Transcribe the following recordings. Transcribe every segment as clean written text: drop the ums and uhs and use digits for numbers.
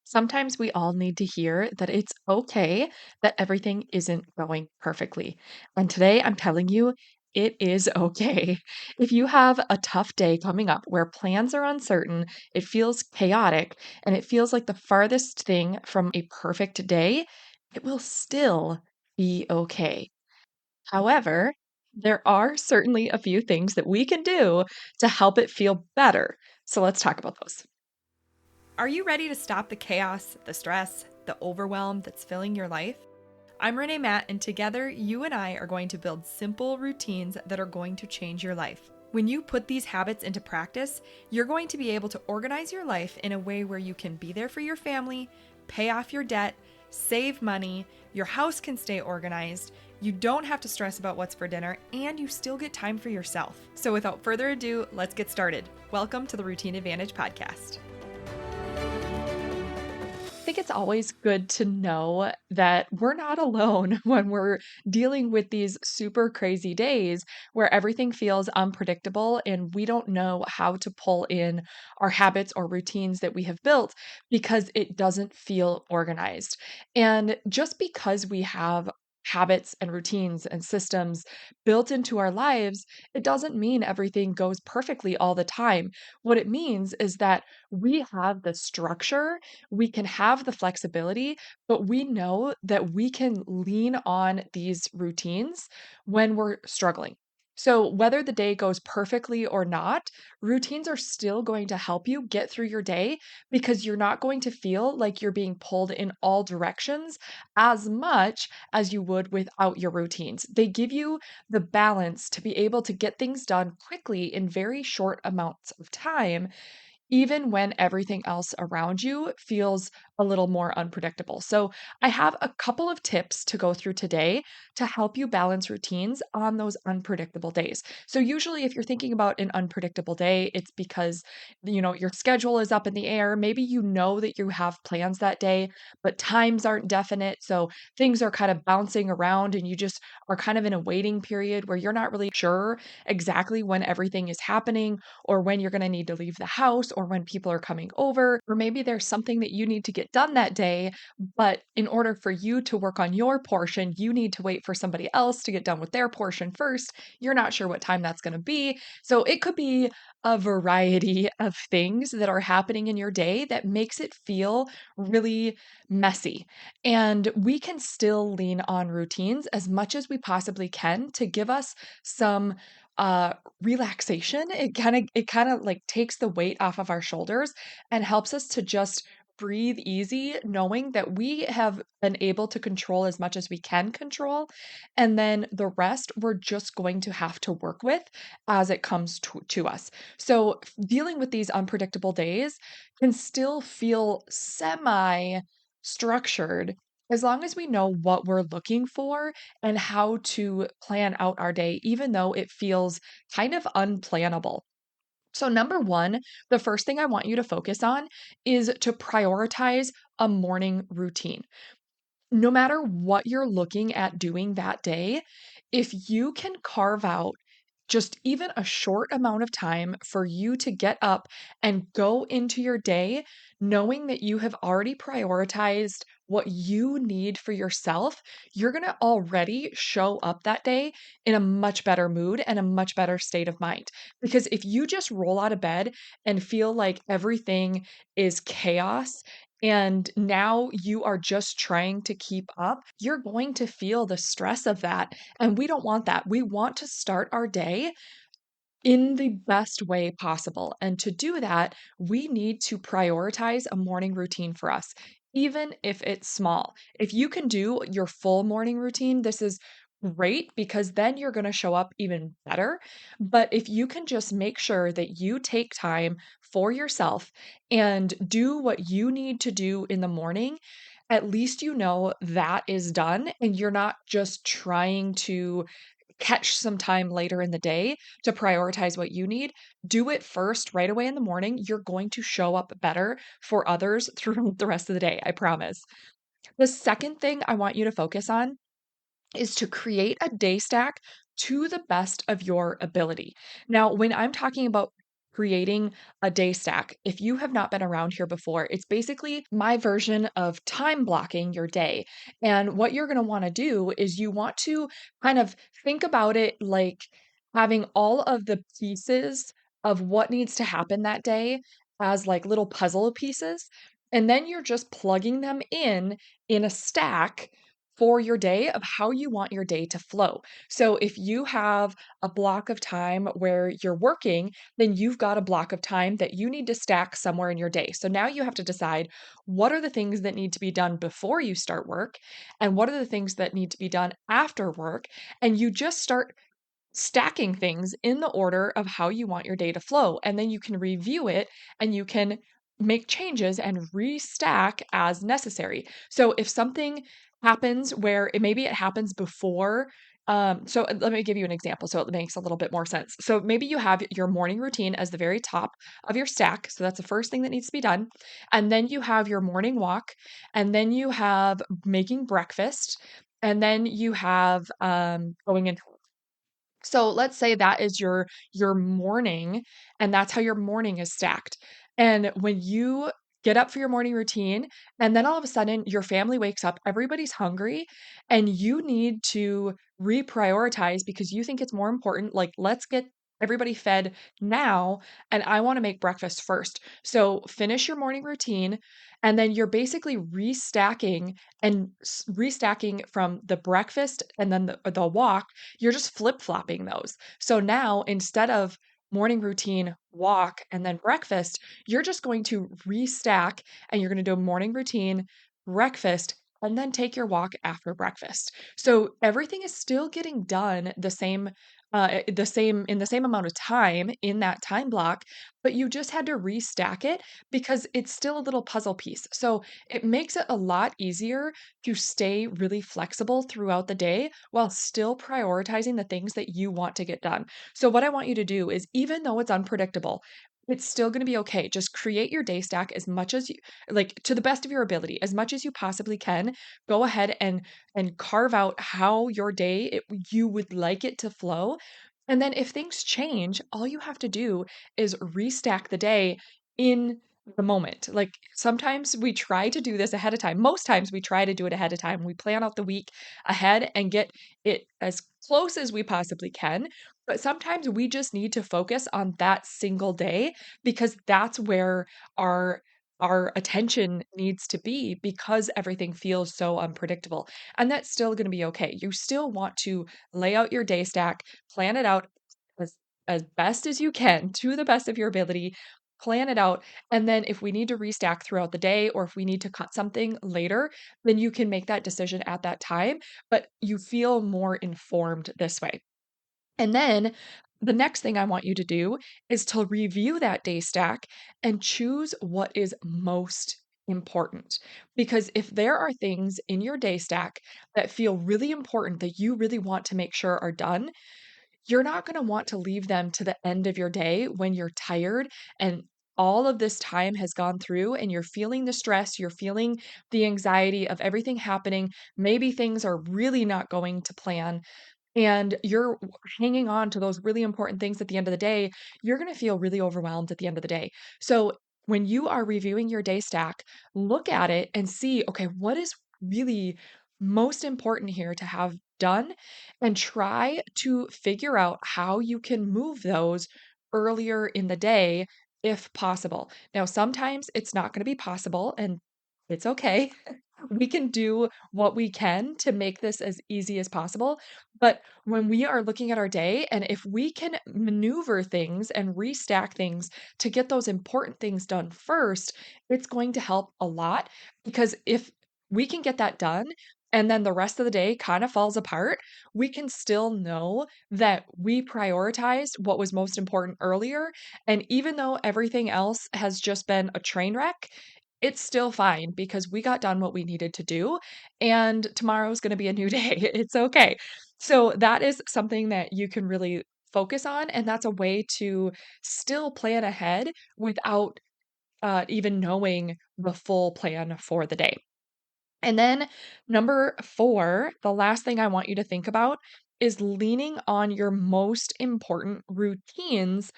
Sometimes we all need to hear that it's okay that everything isn't going perfectly. And today I'm telling you, it is okay. If you have a tough day coming up where plans are uncertain, it feels chaotic, and it feels like the farthest thing from a perfect day, it will still be okay. However, there are certainly a few things that we can do to help it feel better. So let's talk about those. Are you ready to stop the chaos, the stress, the overwhelm that's filling your life? I'm Renee Matt, and together you and I are going to build simple routines that are going to change your life. When you put these habits into practice, you're going to be able to organize your life in a way where you can be there for your family, pay off your debt, save money, your house can stay organized, you don't have to stress about what's for dinner, and you still get time for yourself. So without further ado, let's get started. Welcome to the Routine Advantage Podcast. I think it's always good to know that we're not alone when we're dealing with these super crazy days where everything feels unpredictable and we don't know how to pull in our habits or routines that we have built because it doesn't feel organized. And just because we have habits and routines and systems built into our lives, it doesn't mean everything goes perfectly all the time. What it means is that we have the structure, we can have the flexibility, but we know that we can lean on these routines when we're struggling. So, whether the day goes perfectly or not, routines are still going to help you get through your day because you're not going to feel like you're being pulled in all directions as much as you would without your routines. They give you the balance to be able to get things done quickly in very short amounts of time even when everything else around you feels a little more unpredictable. So, I have a couple of tips to go through today to help you balance routines on those unpredictable days. So, usually, if you're thinking about an unpredictable day, it's because, your schedule is up in the air. Maybe you know that you have plans that day, but times aren't definite. So, things are kind of bouncing around, and you just are kind of in a waiting period where you're not really sure exactly when everything is happening or when you're going to need to leave the house or when people are coming over, or maybe there's something that you need to get done that day. But in order for you to work on your portion, you need to wait for somebody else to get done with their portion first. You're not sure what time that's going to be. So it could be a variety of things that are happening in your day that makes it feel really messy. And we can still lean on routines as much as we possibly can to give us some uh relaxation. It kind of like takes the weight off of our shoulders and helps us to just breathe easy knowing that we have been able to control as much as we can control, and then the rest we're just going to have to work with as it comes to us. So dealing with these unpredictable days can still feel semi structured as long as we know what we're looking for and how to plan out our day, even though it feels kind of unplannable. So, number one, the first thing I want you to focus on is to prioritize a morning routine. No matter what you're looking at doing that day, if you can carve out just even a short amount of time for you to get up and go into your day, knowing that you have already prioritized what you need for yourself, you're going to already show up that day in a much better mood and a much better state of mind. Because if you just roll out of bed and feel like everything is chaos, and now you are just trying to keep up, you're going to feel the stress of that. And we don't want that. We want to start our day in the best way possible. And to do that, we need to prioritize a morning routine for us, even if it's small. If you can do your full morning routine, this is great because then you're going to show up even better. But if you can just make sure that you take time for yourself and do what you need to do in the morning, at least you know that is done and you're not just trying to catch some time later in the day to prioritize what you need. Do it first right away in the morning. You're going to show up better for others through the rest of the day, I promise. The second thing I want you to focus on is to create a day stack to the best of your ability. Now, when I'm talking about creating a day stack. If you have not been around here before, it's basically my version of time blocking your day. And what you're going to want to do is you want to kind of think about it like having all of the pieces of what needs to happen that day as like little puzzle pieces. And then you're just plugging them in a stack for your day of how you want your day to flow. So if you have a block of time where you're working, then you've got a block of time that you need to stack somewhere in your day. So now you have to decide what are the things that need to be done before you start work and what are the things that need to be done after work. And you just start stacking things in the order of how you want your day to flow. And then you can review it and you can make changes and restack as necessary. So if something happens where maybe it happens before, let me give you an example so it makes a little bit more sense. So maybe you have your morning routine as the very top of your stack. So that's the first thing that needs to be done. And then you have your morning walk, and then you have making breakfast, and then you have going into so let's say that is your morning and that's how your morning is stacked. And when you get up for your morning routine and then all of a sudden your family wakes up, everybody's hungry and you need to reprioritize because you think it's more important like let's get everybody fed now and I want to make breakfast first. So finish your morning routine and then you're basically restacking and restacking from the breakfast and then the walk you're just flip-flopping those. So now instead of morning routine, walk, and then breakfast, you're just going to restack and you're going to do a morning routine, breakfast, and then take your walk after breakfast. So everything is still getting done the same in the same amount of time in that time block, but you just had to restack it because it's still a little puzzle piece. So it makes it a lot easier to stay really flexible throughout the day while still prioritizing the things that you want to get done. So, what I want you to do is, even though it's unpredictable, it's still going to be okay. Just create your day stack as much as you like to the best of your ability, as much as you possibly can. Go ahead and carve out how your you would like it to flow. And then if things change, all you have to do is restack the day in the moment. Like sometimes we try to do this ahead of time. Most times we try to do it ahead of time. We plan out the week ahead and get it as close as we possibly can. But sometimes we just need to focus on that single day because that's where our our attention needs to be because everything feels so unpredictable. And that's still going to be okay. You still want to lay out your day stack, plan it out as as best as you can to the best of your ability, plan it out, and then if we need to restack throughout the day or if we need to cut something later, then you can make that decision at that time, but you feel more informed this way. And then the next thing I want you to do is to review that day stack and choose what is most important. Because if there are things in your day stack that feel really important that you really want to make sure are done, you're not going to want to leave them to the end of your day when you're tired and all of this time has gone through and you're feeling the stress, you're feeling the anxiety of everything happening. Maybe things are really not going to plan and you're hanging on to those really important things at the end of the day, you're going to feel really overwhelmed at the end of the day. So, when you are reviewing your day stack, look at it and see, okay, what is really most important here to have done? And try to figure out how you can move those earlier in the day if possible. Now, sometimes it's not going to be possible, and it's okay. We can do what we can to make this as easy as possible. But when we are looking at our day, and if we can maneuver things and restack things to get those important things done first, it's going to help a lot. Because if we can get that done, and then the rest of the day kind of falls apart, we can still know that we prioritized what was most important earlier. And even though everything else has just been a train wreck, it's still fine because we got done what we needed to do, and tomorrow's gonna be a new day. It's okay. So that is something that you can really focus on, and that's a way to still plan ahead without, even knowing the full plan for the day. And then number 4, the last thing I want you to think about is leaning on your most important routines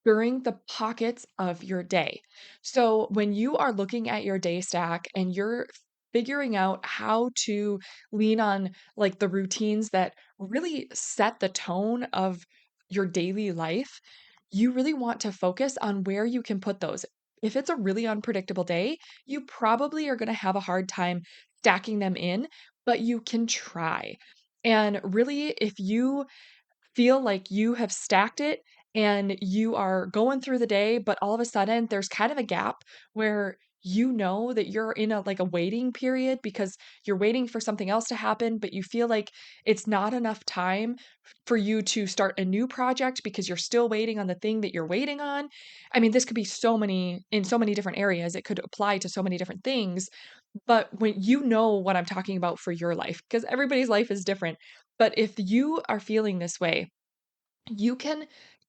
during the pockets of your day. So when you are looking at your day stack and you're figuring out how to lean on like the routines that really set the tone of your daily life, you really want to focus on where you can put those. If it's a really unpredictable day, you probably are going to have a hard time stacking them in, but you can try. And really, if you feel like you have stacked it and you are going through the day, but all of a sudden there's kind of a gap where you know that you're in a like a waiting period because you're waiting for something else to happen, but you feel like it's not enough time for you to start a new project because you're still waiting on the thing that you're waiting on. I mean, this could be so many in so many different areas. It could apply to so many different things, but when you know what I'm talking about for your life, because everybody's life is different. But if you are feeling this way, you can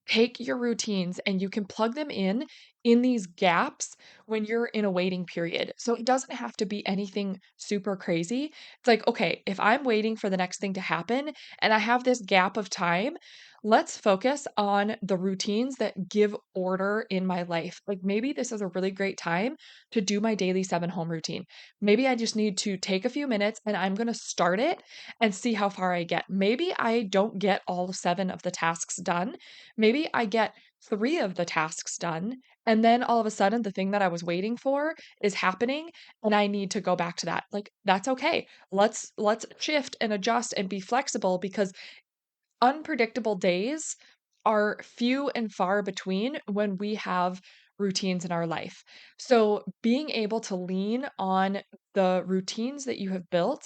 take your routines and you can plug them in these gaps when you're in a waiting period. So it doesn't have to be anything super crazy. It's like, okay, if I'm waiting for the next thing to happen and I have this gap of time, let's focus on the routines that give order in my life. Like maybe this is a really great time to do my daily 7 home routine. Maybe I just need to take a few minutes and I'm going to start it and see how far I get. Maybe I don't get all 7 of the tasks done. Maybe I get 3 of the tasks done. And then all of a sudden, the thing that I was waiting for is happening, and I need to go back to that. Like, that's okay. Let's shift and adjust and be flexible because unpredictable days are few and far between when we have routines in our life. So, being able to lean on the routines that you have built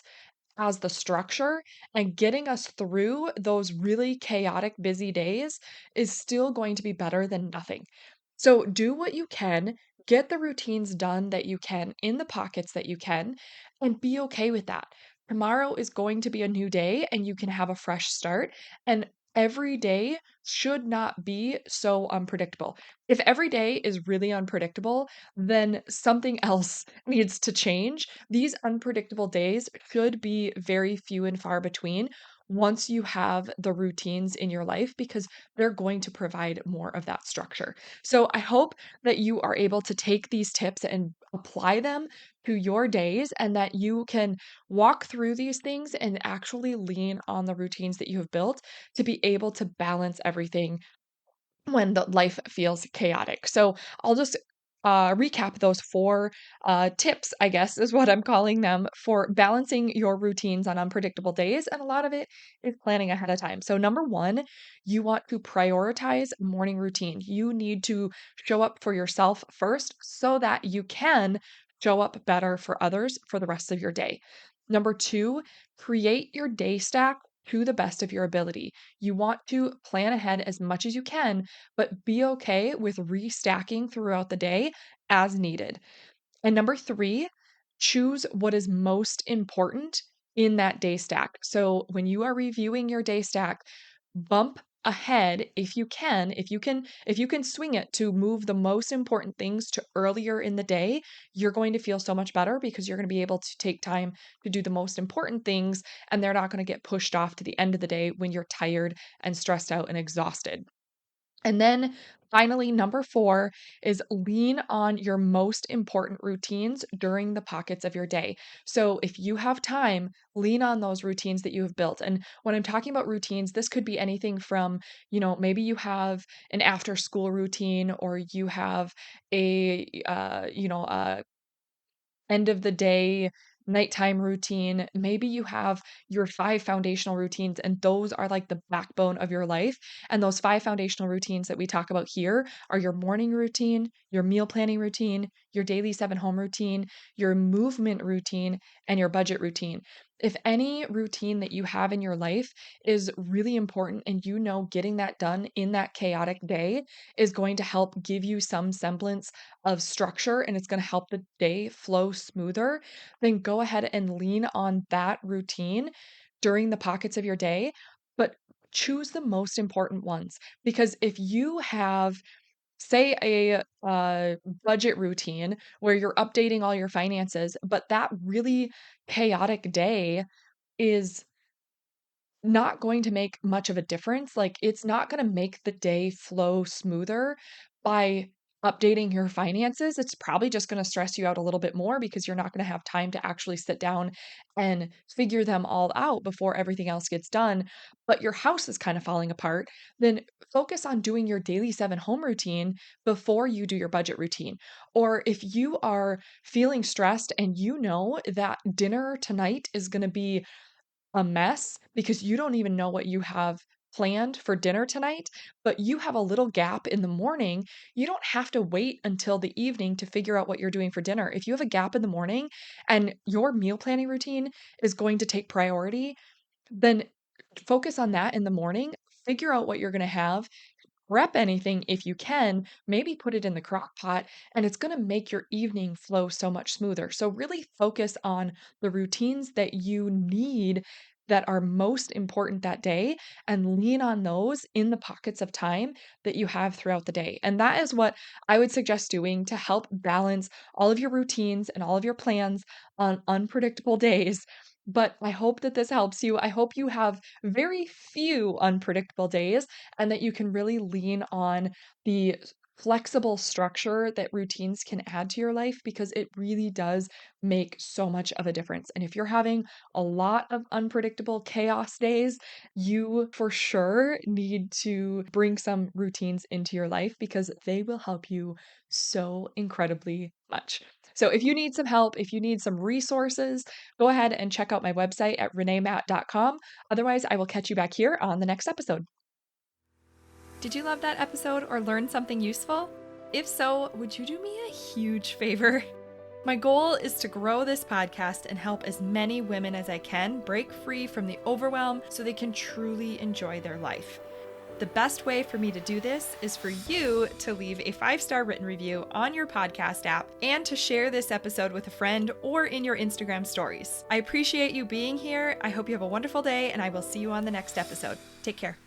as the structure and getting us through those really chaotic, busy days is still going to be better than nothing. So do what you can, get the routines done that you can in the pockets that you can, and be okay with that. Tomorrow is going to be a new day and you can have a fresh start. And every day should not be so unpredictable. If every day is really unpredictable, then something else needs to change. These unpredictable days should be very few and far between once you have the routines in your life because they're going to provide more of that structure. So I hope that you are able to take these tips and apply them to your days and that you can walk through these things and actually lean on the routines that you have built to be able to balance everything when the life feels chaotic. So I'll just recap those 4 tips, I guess, is what I'm calling them for balancing your routines on unpredictable days. And a lot of it is planning ahead of time. So, number 1, you want to prioritize morning routine. You need to show up for yourself first so that you can show up better for others for the rest of your day. Number 2, create your day stack to the best of your ability. You want to plan ahead as much as you can, but be okay with restacking throughout the day as needed. And number 3, choose what is most important in that day stack. So when you are reviewing your day stack, bump ahead if you can swing it to move the most important things to earlier in the day, you're going to feel so much better because you're going to be able to take time to do the most important things and they're not going to get pushed off to the end of the day when you're tired and stressed out and exhausted. And then finally, number 4 is lean on your most important routines during the pockets of your day. So if you have time, lean on those routines that you have built. And when I'm talking about routines, this could be anything from, maybe you have an after school routine or you have a end of the day, nighttime routine. Maybe you have your 5 foundational routines, and those are like the backbone of your life. And those 5 foundational routines that we talk about here are your morning routine, your meal planning routine, your daily 7 home routine, your movement routine, and your budget routine. If any routine that you have in your life is really important and you know getting that done in that chaotic day is going to help give you some semblance of structure and it's going to help the day flow smoother, then go ahead and lean on that routine during the pockets of your day. But choose the most important ones because if you have, say, a budget routine where you're updating all your finances, but that really chaotic day is not going to make much of a difference. Like, it's not gonna make the day flow smoother by updating your finances. It's probably just gonna stress you out a little bit more because you're not gonna have time to actually sit down and figure them all out before everything else gets done, but your house is kind of falling apart. Then focus on doing your daily 7 home routine before you do your budget routine. Or if you are feeling stressed and you know that dinner tonight is gonna be a mess because you don't even know what you have planned for dinner tonight, but you have a little gap in the morning, you don't have to wait until the evening to figure out what you're doing for dinner. If you have a gap in the morning and your meal planning routine is going to take priority, then focus on that in the morning. Figure out what you're going to have, prep anything if you can, maybe put it in the crock pot, and it's going to make your evening flow so much smoother. So, really focus on the routines that you need that are most important that day and lean on those in the pockets of time that you have throughout the day. And that is what I would suggest doing to help balance all of your routines and all of your plans on unpredictable days. But I hope that this helps you. I hope you have very few unpredictable days and that you can really lean on the flexible structure that routines can add to your life because it really does make so much of a difference. And if you're having a lot of unpredictable chaos days, you for sure need to bring some routines into your life because they will help you so incredibly much. So if you need some help, if you need some resources, go ahead and check out my website at reneematt.com. Otherwise, I will catch you back here on the next episode. Did you love that episode or learn something useful? If so, would you do me a huge favor? My goal is to grow this podcast and help as many women as I can break free from the overwhelm so they can truly enjoy their life. The best way for me to do this is for you to leave a 5-star written review on your podcast app and to share this episode with a friend or in your Instagram stories. I appreciate you being here. I hope you have a wonderful day, and I will see you on the next episode. Take care.